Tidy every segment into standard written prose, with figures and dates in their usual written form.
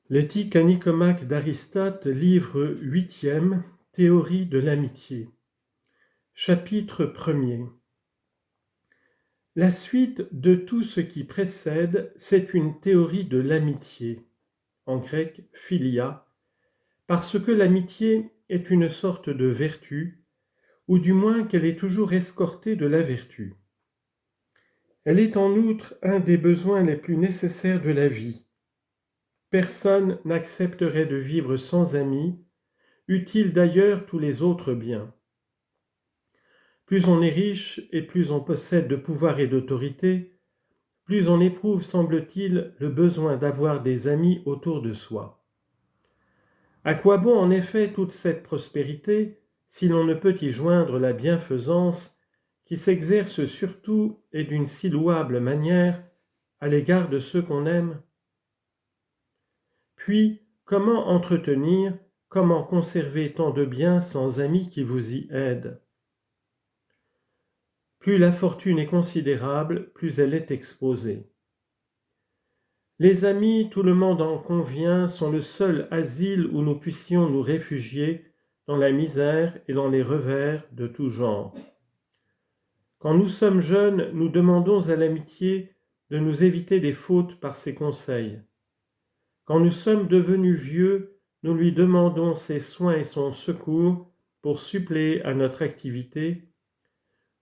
L'éthique à Nicomaque d'Aristote, livre 8e, Théorie de l'amitié. Chapitre 1er. La suite de tout ce qui précède, c'est une théorie de l'amitié, en grec philia, parce que l'amitié est une sorte de vertu, ou du moins qu'elle est toujours escortée de la vertu. Elle est en outre un des besoins les plus nécessaires de la vie. Personne n'accepterait de vivre sans amis, eût-il d'ailleurs tous les autres biens. Plus on est riche et plus on possède de pouvoir et d'autorité, plus on éprouve, semble-t-il, le besoin d'avoir des amis autour de soi. À quoi bon en effet toute cette prospérité si l'on ne peut y joindre la bienfaisance qui s'exerce surtout et d'une si louable manière à l'égard de ceux qu'on aime ? Puis, comment entretenir, comment conserver tant de biens sans amis qui vous y aident ? Plus la fortune est considérable, plus elle est exposée. Les amis, tout le monde en convient, sont le seul asile où nous puissions nous réfugier dans la misère et dans les revers de tout genre. Quand nous sommes jeunes, nous demandons à l'amitié de nous éviter des fautes par ses conseils. Quand nous sommes devenus vieux, nous lui demandons ses soins et son secours pour suppléer à notre activité,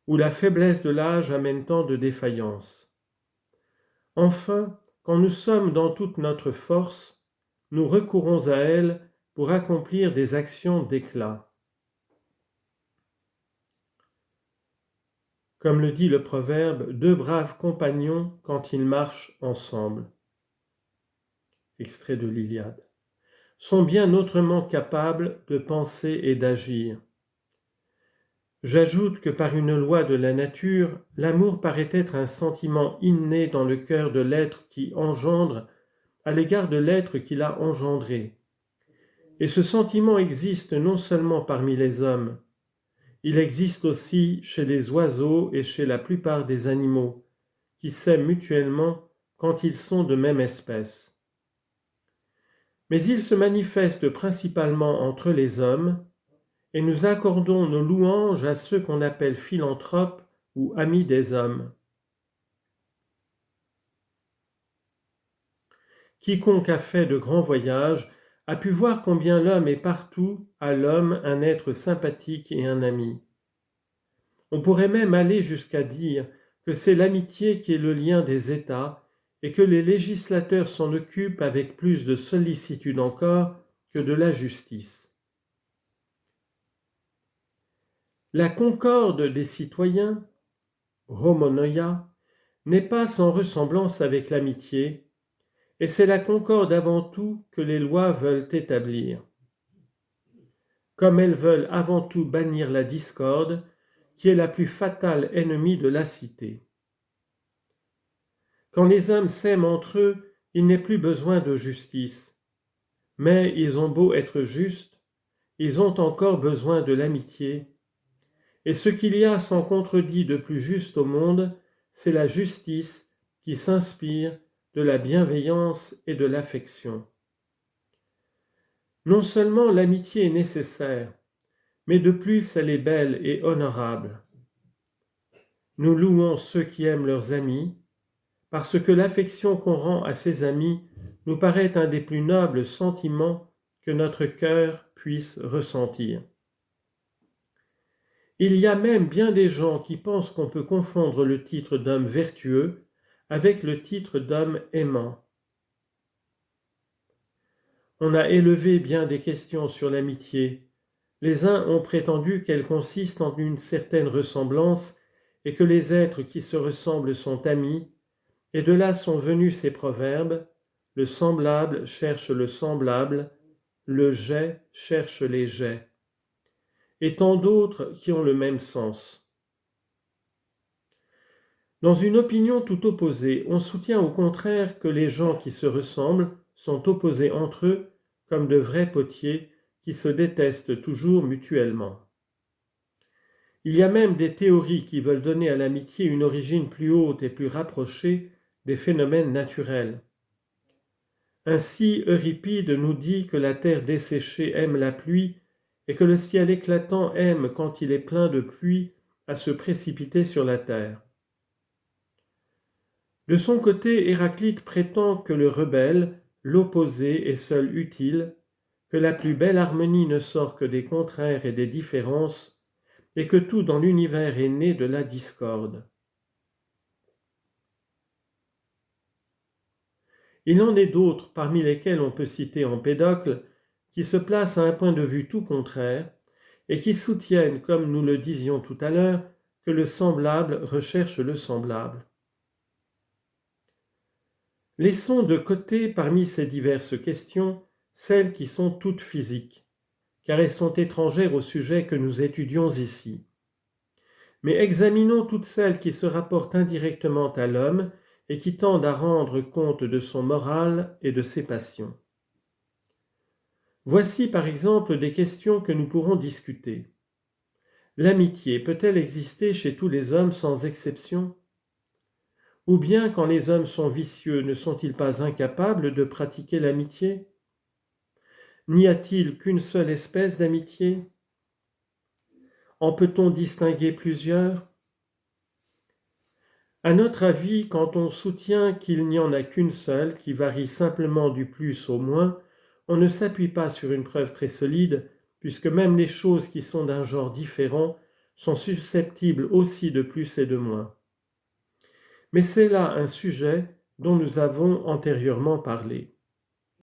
où la faiblesse de l'âge amène tant de défaillances. Enfin, quand nous sommes dans toute notre force, nous recourons à elle pour accomplir des actions d'éclat. Comme le dit le proverbe, deux braves compagnons quand ils marchent ensemble. Extrait de l'Iliade. Sont bien autrement capables de penser et d'agir. J'ajoute que par une loi de la nature, l'amour paraît être un sentiment inné dans le cœur de l'être qui engendre à l'égard de l'être qui l'a engendré. Et ce sentiment existe non seulement parmi les hommes, il existe aussi chez les oiseaux et chez la plupart des animaux, qui s'aiment mutuellement quand ils sont de même espèce. Mais il se manifeste principalement entre les hommes, et nous accordons nos louanges à ceux qu'on appelle philanthropes ou amis des hommes. Quiconque a fait de grands voyages a pu voir combien l'homme est partout à l'homme un être sympathique et un ami. On pourrait même aller jusqu'à dire que c'est l'amitié qui est le lien des États et que les législateurs s'en occupent avec plus de sollicitude encore que de la justice. La concorde des citoyens, homonoia, n'est pas sans ressemblance avec l'amitié, et c'est la concorde avant tout que les lois veulent établir. Comme elles veulent avant tout bannir la discorde, qui est la plus fatale ennemie de la cité. Quand les hommes s'aiment entre eux, il n'est plus besoin de justice. Mais ils ont beau être justes, ils ont encore besoin de l'amitié. Et ce qu'il y a sans contredit de plus juste au monde, c'est la justice qui s'inspire de la bienveillance et de l'affection. Non seulement l'amitié est nécessaire, mais de plus elle est belle et honorable. Nous louons ceux qui aiment leurs amis, parce que l'affection qu'on rend à ses amis nous paraît un des plus nobles sentiments que notre cœur puisse ressentir. Il y a même bien des gens qui pensent qu'on peut confondre le titre d'homme vertueux avec le titre d'homme aimant. On a élevé bien des questions sur l'amitié. Les uns ont prétendu qu'elle consiste en une certaine ressemblance et que les êtres qui se ressemblent sont amis, et de là sont venus ces proverbes, le semblable cherche le semblable, le jet cherche les jets, et tant d'autres qui ont le même sens. Dans une opinion tout opposée, on soutient au contraire que les gens qui se ressemblent sont opposés entre eux comme de vrais potiers qui se détestent toujours mutuellement. Il y a même des théories qui veulent donner à l'amitié une origine plus haute et plus rapprochée des phénomènes naturels. Ainsi, Euripide nous dit que la terre desséchée aime la pluie et que le ciel éclatant aime, quand il est plein de pluie, à se précipiter sur la terre. De son côté, Héraclite prétend que le rebelle, l'opposé, est seul utile, que la plus belle harmonie ne sort que des contraires et des différences, et que tout dans l'univers est né de la discorde. Il en est d'autres, parmi lesquels on peut citer Empédocle, qui se placent à un point de vue tout contraire, et qui soutiennent, comme nous le disions tout à l'heure, que le semblable recherche le semblable. Laissons de côté parmi ces diverses questions celles qui sont toutes physiques, car elles sont étrangères au sujet que nous étudions ici. Mais examinons toutes celles qui se rapportent indirectement à l'homme et qui tendent à rendre compte de son moral et de ses passions. Voici par exemple des questions que nous pourrons discuter. L'amitié peut-elle exister chez tous les hommes sans exception ? Ou bien, quand les hommes sont vicieux, ne sont-ils pas incapables de pratiquer l'amitié ? N'y a-t-il qu'une seule espèce d'amitié ? En peut-on distinguer plusieurs ? À notre avis, quand on soutient qu'il n'y en a qu'une seule, qui varie simplement du plus au moins, on ne s'appuie pas sur une preuve très solide, puisque même les choses qui sont d'un genre différent sont susceptibles aussi de plus et de moins. Mais c'est là un sujet dont nous avons antérieurement parlé.